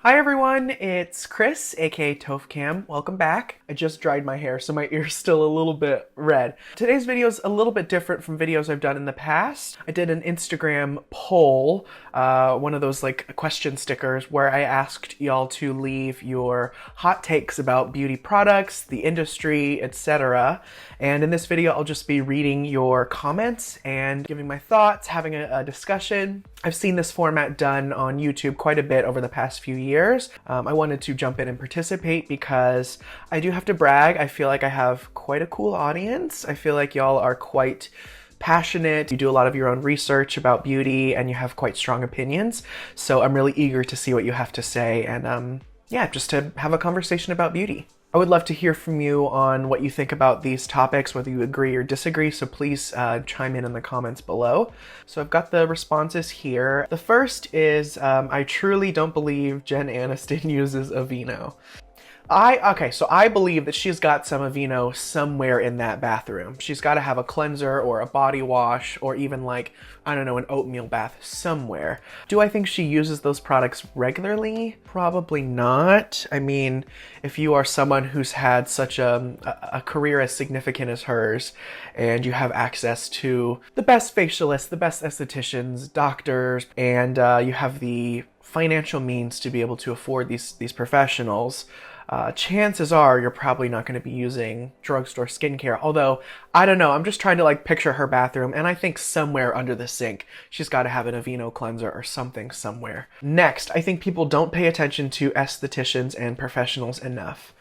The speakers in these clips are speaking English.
Hi everyone, it's Chris, aka TophCam. Welcome back. I just dried my hair, so my ear's still a little bit red. Today's video is a little bit different from videos I've done in the past. I did an Instagram poll, one of those like question stickers, where I asked y'all to leave your hot takes about beauty products, the industry, etc. And in this video, I'll just be reading your comments and giving my thoughts, having a discussion. I've seen this format done on YouTube quite a bit over the past few years. I wanted to jump in and participate because I do have to brag. I feel like I have quite a cool audience. I feel like y'all are quite passionate. You do a lot of your own research about beauty and you have quite strong opinions. So I'm really eager to see what you have to say and yeah, just to have a conversation about beauty. I would love to hear from you on what you think about these topics, whether you agree or disagree, so please chime in the comments below. So I've got the responses here. The first is, I truly don't believe Jen Aniston uses Aveeno. So I believe that she's got some Aveeno somewhere in that bathroom. She's got to have a cleanser or a body wash or even like, I don't know, an oatmeal bath somewhere. Do I think she uses those products regularly? Probably not. I mean, if you are someone who's had such a career as significant as hers and you have access to the best facialists, the best estheticians, doctors, and you have the financial means to be able to afford these professionals, chances are you're probably not going to be using drugstore skincare. Although, I don't know, I'm just trying to like picture her bathroom and I think somewhere under the sink, she's got to have an Aveeno cleanser or something somewhere. Next, I think people don't pay attention to estheticians and professionals enough.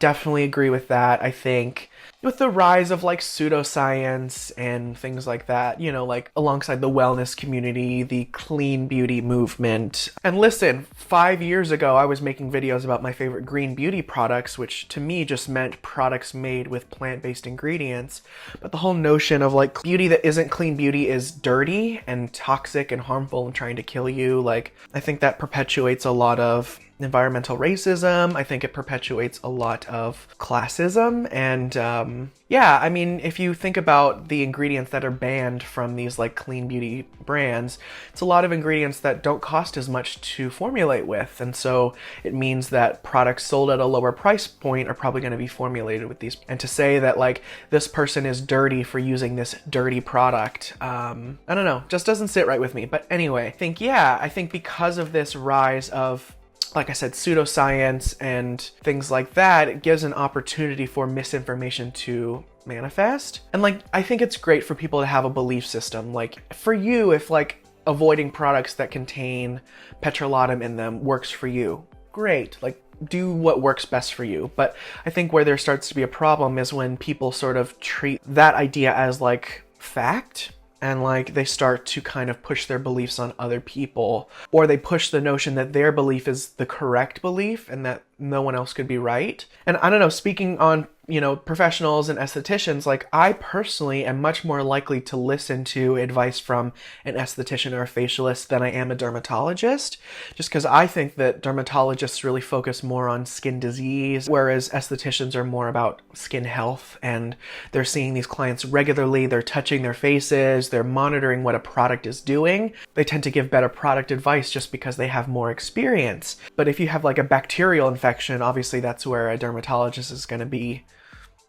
Definitely agree with that. I think with the rise of like pseudoscience and things like that, you know, like alongside the wellness community, the clean beauty movement. And listen, 5 years ago, I was making videos about my favorite green beauty products, which to me just meant products made with plant-based ingredients. But the whole notion of like beauty that isn't clean beauty is dirty and toxic and harmful and trying to kill you. Like, I think that perpetuates a lot of environmental racism. I think it perpetuates a lot of classism. And yeah, I mean, if you think about the ingredients that are banned from these like clean beauty brands, it's a lot of ingredients that don't cost as much to formulate with. And so it means that products sold at a lower price point are probably going to be formulated with these. And to say that like this person is dirty for using this dirty product, I don't know, just doesn't sit right with me. But anyway, I think because of this rise of, like I said, pseudoscience and things like that, it gives an opportunity for misinformation to manifest. And like, I think it's great for people to have a belief system. Like for you, if like avoiding products that contain petrolatum in them works for you, great. Like, do what works best for you. But I think where there starts to be a problem is when people sort of treat that idea as like fact. And like they start to kind of push their beliefs on other people, or they push the notion that their belief is the correct belief and that no one else could be right. And I don't know, speaking on, you know, professionals and estheticians, like I personally am much more likely to listen to advice from an esthetician or a facialist than I am a dermatologist, just because I think that dermatologists really focus more on skin disease, whereas estheticians are more about skin health, and they're seeing these clients regularly, they're touching their faces, they're monitoring what a product is doing. They tend to give better product advice just because they have more experience. But if you have like a bacterial infection, obviously that's where a dermatologist is going to be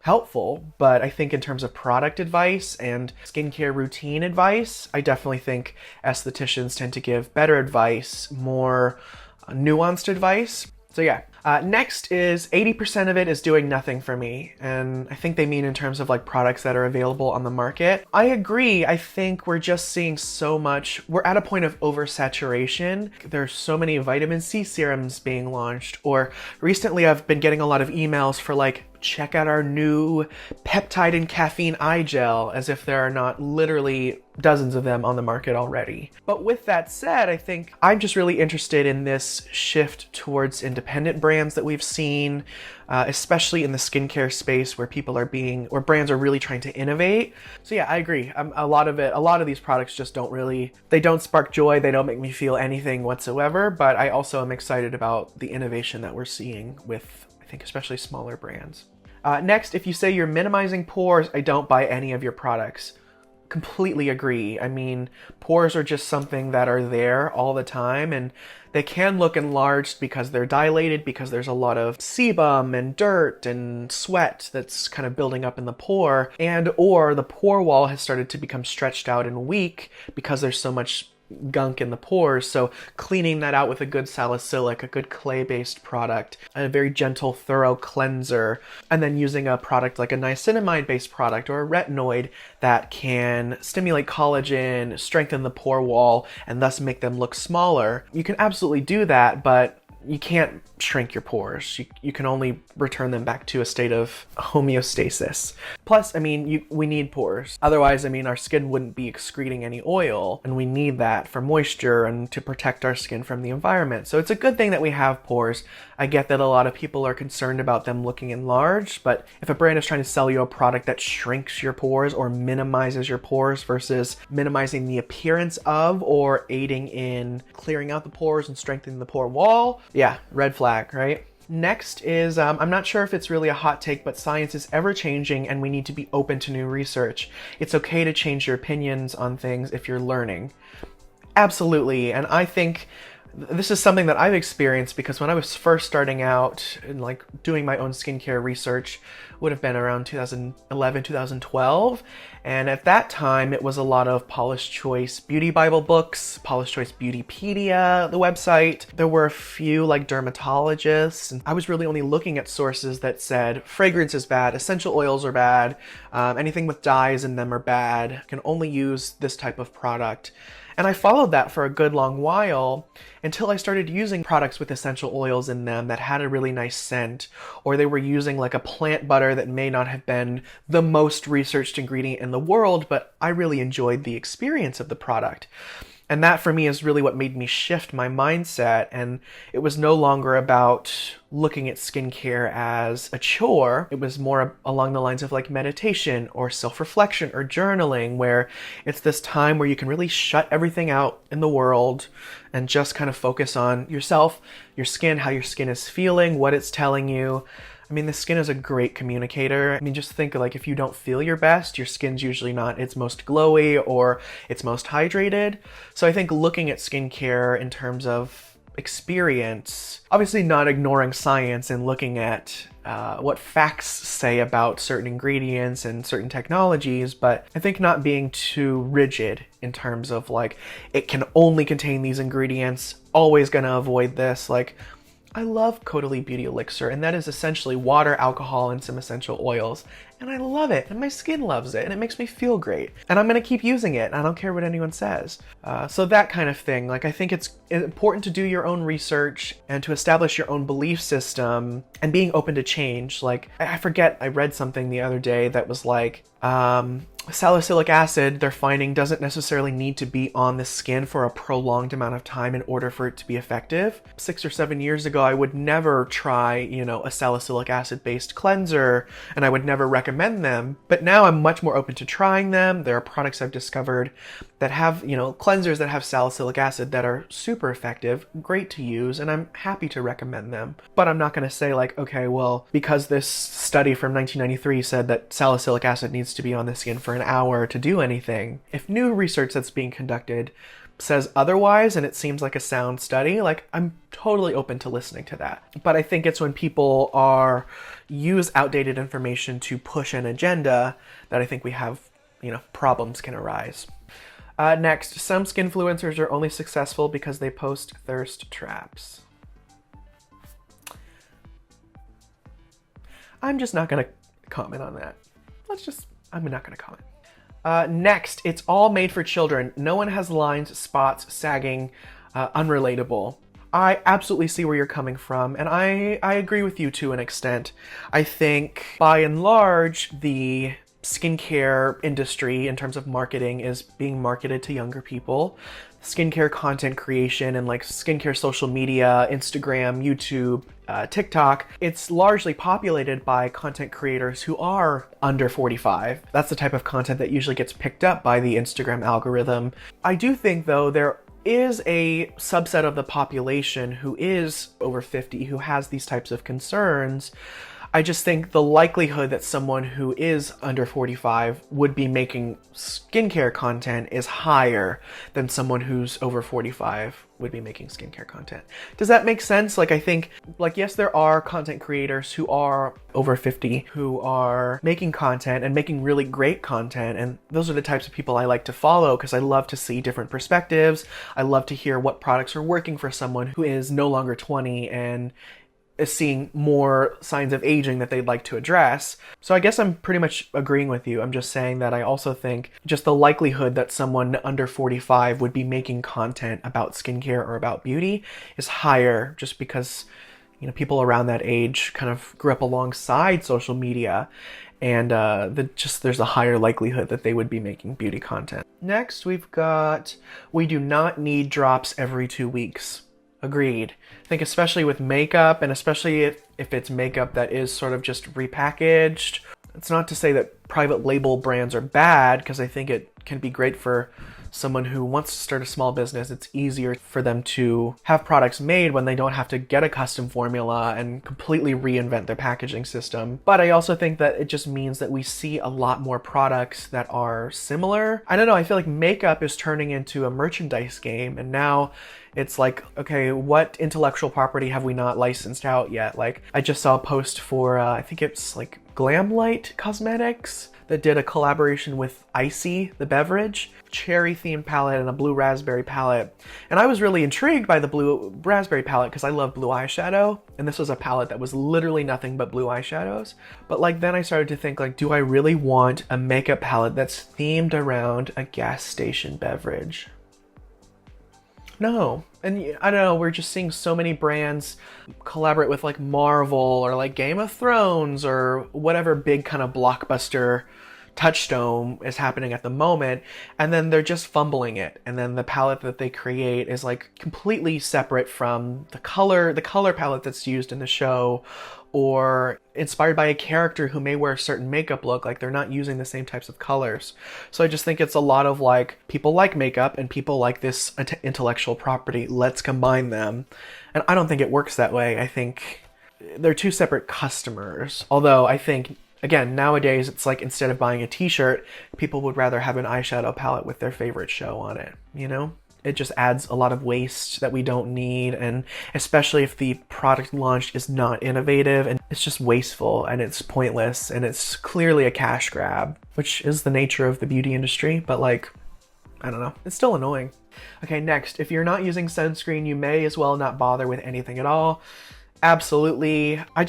helpful. But I think in terms of product advice and skincare routine advice, I definitely think estheticians tend to give better advice, more nuanced advice. So yeah. Next is 80% of it is doing nothing for me. And I think they mean in terms of like products that are available on the market. I agree. I think we're just seeing so much. We're at a point of oversaturation. There's so many vitamin C serums being launched. Or recently I've been getting a lot of emails for like, check out our new peptide and caffeine eye gel, as if there are not literally dozens of them on the market already. But with that said, I think I'm just really interested in this shift towards independent brands that we've seen, especially in the skincare space where brands are really trying to innovate. So yeah, I agree. A lot of these products just they don't spark joy. They don't make me feel anything whatsoever, but I also am excited about the innovation that we're seeing with, I think, especially smaller brands. Next, if you say you're minimizing pores, I don't buy any of your products. completely agree. I mean, pores are just something that are there all the time, and they can look enlarged because they're dilated, because there's a lot of sebum and dirt and sweat that's kind of building up in the pore, and or the pore wall has started to become stretched out and weak because there's so much gunk in the pores. So cleaning that out with a good salicylic, a good clay-based product, a very gentle, thorough cleanser, and then using a product like a niacinamide-based product or a retinoid that can stimulate collagen, strengthen the pore wall, and thus make them look smaller. You can absolutely do that, but you can't shrink your pores. You can only return them back to a state of homeostasis. Plus, I mean, we need pores. Otherwise, I mean, our skin wouldn't be excreting any oil, and we need that for moisture and to protect our skin from the environment. So it's a good thing that we have pores. I get that a lot of people are concerned about them looking enlarged, but if a brand is trying to sell you a product that shrinks your pores or minimizes your pores versus minimizing the appearance of or aiding in clearing out the pores and strengthening the pore wall, yeah, red flag, right? Next is, I'm not sure if it's really a hot take, but science is ever changing and we need to be open to new research. It's okay to change your opinions on things if you're learning. Absolutely, and I think this is something that I've experienced because when I was first starting out and like doing my own skincare research, would have been around 2011, 2012. And at that time, it was a lot of Paula's Choice Beauty Bible books, Paula's Choice Beautypedia, the website. There were a few like dermatologists, and I was really only looking at sources that said fragrance is bad, essential oils are bad, anything with dyes in them are bad, can only use this type of product. And I followed that for a good long while until I started using products with essential oils in them that had a really nice scent, or they were using like a plant butter that may not have been the most researched ingredient in the world, but I really enjoyed the experience of the product. And that for me is really what made me shift my mindset. And it was no longer about looking at skincare as a chore. It was more along the lines of like meditation or self-reflection or journaling, where it's this time where you can really shut everything out in the world and just kind of focus on yourself, your skin, how your skin is feeling, what it's telling you. I mean, the skin is a great communicator. I mean, just think like if you don't feel your best, your skin's usually not its most glowy or its most hydrated. So I think looking at skincare in terms of experience, obviously not ignoring science and looking at what facts say about certain ingredients and certain technologies, but I think not being too rigid in terms of like, it can only contain these ingredients, always gonna avoid this. Like, I love Caudalie Beauty Elixir, and that is essentially water, alcohol, and some essential oils. And I love it, and my skin loves it, and it makes me feel great. And I'm gonna keep using it, and I don't care what anyone says. So that kind of thing. Like, I think it's important to do your own research and to establish your own belief system and being open to change. Like, I forget, I read something the other day that was like, salicylic acid, they're finding, doesn't necessarily need to be on the skin for a prolonged amount of time in order for it to be effective. 6 or 7 years ago, I would never try, a salicylic acid based cleanser, and I would never recommend them. But now I'm much more open to trying them. There are products I've discovered that have, cleansers that have salicylic acid that are super effective, great to use, and I'm happy to recommend them. But I'm not going to say like, okay, well, because this study from 1993 said that salicylic acid needs to be on the skin for an hour to do anything. If new research that's being conducted says otherwise and it seems like a sound study, like, I'm totally open to listening to that. But I think it's when people use outdated information to push an agenda that I think we have, problems can arise. Next, some skinfluencers are only successful because they post thirst traps. I'm just not gonna comment on that. I'm not gonna comment. Next, it's all made for children. No one has lines, spots, sagging, unrelatable. I absolutely see where you're coming from, and I agree with you to an extent. I think, by and large, the skincare industry, in terms of marketing, is being marketed to younger people. Skincare content creation and like skincare social media, Instagram, YouTube, TikTok, it's largely populated by content creators who are under 45. That's the type of content that usually gets picked up by the Instagram algorithm. I do think, though, there is a subset of the population who is over 50 who has these types of concerns. I just think the likelihood that someone who is under 45 would be making skincare content is higher than someone who's over 45 would be making skincare content. Does that make sense? Like, I think, like, yes, there are content creators who are over 50 who are making content and making really great content, and those are the types of people I like to follow because I love to see different perspectives. I love to hear what products are working for someone who is no longer 20 and is seeing more signs of aging that they'd like to address. So I guess I'm pretty much agreeing with you. I'm just saying that I also think just the likelihood that someone under 45 would be making content about skincare or about beauty is higher, just because, you know, people around that age kind of grew up alongside social media, and there's a higher likelihood that they would be making beauty content. Next, we've got, we do not need drops every 2 weeks. Agreed. I think especially with makeup, and especially if it's makeup that is sort of just repackaged. It's not to say that private label brands are bad, because I think it can be great for someone who wants to start a small business. It's easier for them to have products made when they don't have to get a custom formula and completely reinvent their packaging system. But I also think that it just means that we see a lot more products that are similar. I don't know, I feel like makeup is turning into a merchandise game, and now it's like, okay, what intellectual property have we not licensed out yet? Like, I just saw a post for, I think it's like Glamlight Cosmetics that did a collaboration with Icy, the beverage, cherry themed palette and a blue raspberry palette. And I was really intrigued by the blue raspberry palette because I love blue eyeshadow. And this was a palette that was literally nothing but blue eyeshadows. But like, then I started to think, like, do I really want a makeup palette that's themed around a gas station beverage? No. And I don't know, we're just seeing so many brands collaborate with like Marvel or like Game of Thrones or whatever big kind of blockbuster touchstone is happening at the moment, and then they're just fumbling it, and then the palette that they create is like completely separate from the color palette that's used in the show, or inspired by a character who may wear a certain makeup look. Like, they're not using the same types of colors. So I just think it's a lot of like, people like makeup and people like this intellectual property, let's combine them. And I don't think it works that way. I think they're two separate customers. Although I think, again, nowadays it's like, instead of buying a t-shirt, people would rather have an eyeshadow palette with their favorite show on it, you know? It just adds a lot of waste that we don't need, and especially if the product launched is not innovative, and it's just wasteful and it's pointless and it's clearly a cash grab, which is the nature of the beauty industry, but like, I don't know, it's still annoying. Okay, next, if you're not using sunscreen, you may as well not bother with anything at all. Absolutely. I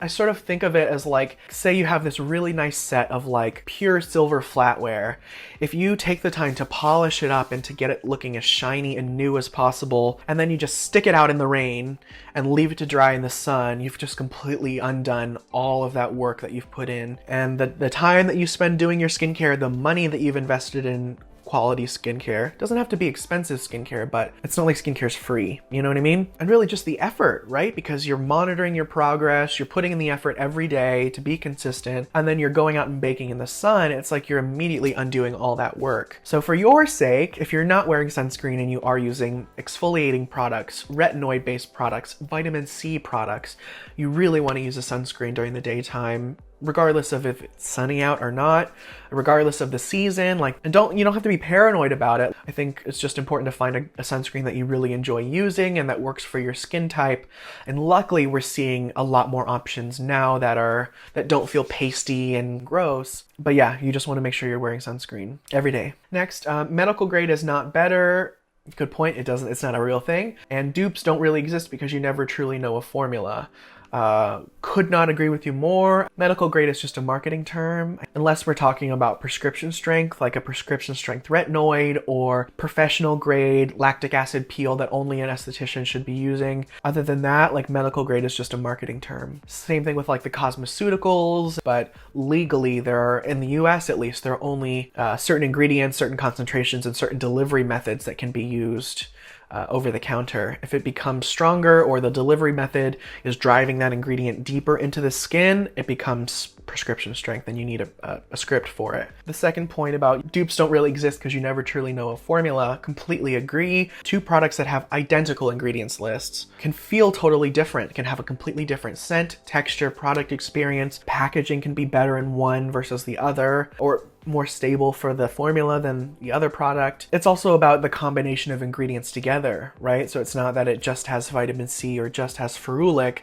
sort of think of it as like, say you have this really nice set of like pure silver flatware. If you take the time to polish it up and to get it looking as shiny and new as possible, and then you just stick it out in the rain and leave it to dry in the sun, you've just completely undone all of that work that you've put in. And the time that you spend doing your skincare, the money that you've invested in quality skincare. Doesn't have to be expensive skincare, but it's not like skincare's free, you know what I mean? And really just the effort, right? Because you're monitoring your progress, you're putting in the effort every day to be consistent, and then you're going out and baking in the sun. It's like you're immediately undoing all that work. So for your sake, if you're not wearing sunscreen and you are using exfoliating products, retinoid-based products, vitamin C products, you really want to use a sunscreen during the daytime, regardless of if it's sunny out or not, regardless of the season. Like, and you don't have to be paranoid about it. I think it's just important to find a sunscreen that you really enjoy using and that works for your skin type. And luckily, we're seeing a lot more options now that don't feel pasty and gross. But yeah, you just want to make sure you're wearing sunscreen every day. Next, medical grade is not better. Good point. It's not a real thing. And dupes don't really exist because you never truly know a formula. Could not agree with you more. Medical grade is just a marketing term, unless we're talking about prescription strength, like a prescription strength retinoid, or professional grade lactic acid peel that only an esthetician should be using. Other than that, like, medical grade is just a marketing term. Same thing with like the cosmeceuticals, but legally in the US at least, there are only certain ingredients, certain concentrations, and certain delivery methods that can be used over the counter. If it becomes stronger or the delivery method is driving that ingredient deeper into the skin, it becomes prescription strength and you need a script for it. The second point about dupes don't really exist because you never truly know a formula, completely agree. Two products that have identical ingredients lists can feel totally different, can have a completely different scent, texture, product experience. Packaging can be better in one versus the other, or more stable for the formula than the other product. It's also about the combination of ingredients together, right? So it's not that it just has vitamin C or just has ferulic.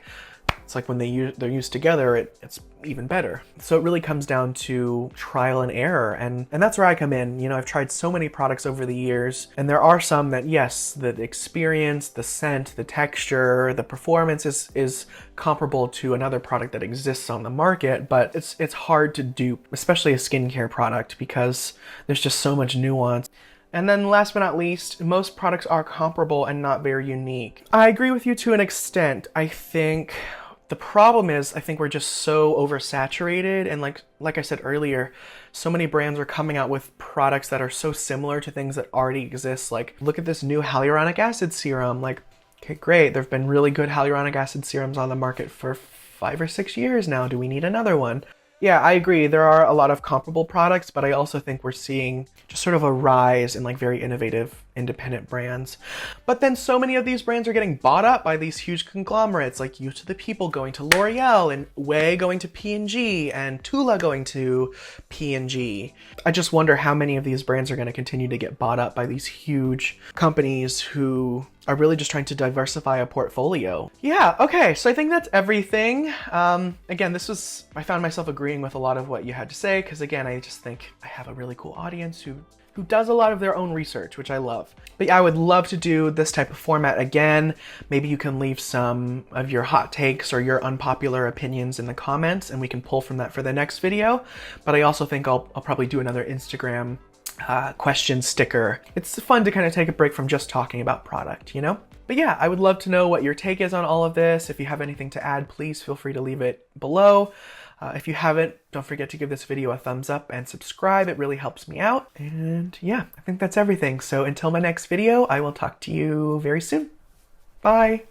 It's like when they're used together, it's even better. So it really comes down to trial and error, and that's where I come in. You know, I've tried so many products over the years, and there are some that, yes, the experience, the scent, the texture, the performance is comparable to another product that exists on the market, but it's hard to dupe, especially a skincare product, because there's just so much nuance. And then last but not least, most products are comparable and not very unique. I agree with you to an extent. I think the problem is, I think we're just so oversaturated, and like I said earlier, so many brands are coming out with products that are so similar to things that already exist. Like, look at this new hyaluronic acid serum. Like, okay, great. There've been really good hyaluronic acid serums on the market for 5 or 6 years now. Do we need another one? Yeah, I agree. There are a lot of comparable products, but I also think we're seeing just sort of a rise in like very innovative independent brands. But then so many of these brands are getting bought up by these huge conglomerates, like Youth to the People going to L'Oreal, and Way going to P&G, and Tula going to P&G. I just wonder how many of these brands are going to continue to get bought up by these huge companies who are really just trying to diversify a portfolio. Yeah, okay, so I think that's everything. Again, I found myself agreeing with a lot of what you had to say, because again, I just think I have a really cool audience who does a lot of their own research, which I love. But yeah, I would love to do this type of format again. Maybe you can leave some of your hot takes or your unpopular opinions in the comments, and we can pull from that for the next video. But I also think I'll probably do another Instagram question sticker. It's fun to kind of take a break from just talking about product, you know? But yeah, I would love to know what your take is on all of this. If you have anything to add, please feel free to leave it below. If you haven't, don't forget to give this video a thumbs up and subscribe. It really helps me out. And yeah, I think that's everything. So until my next video, I will talk to you very soon. Bye.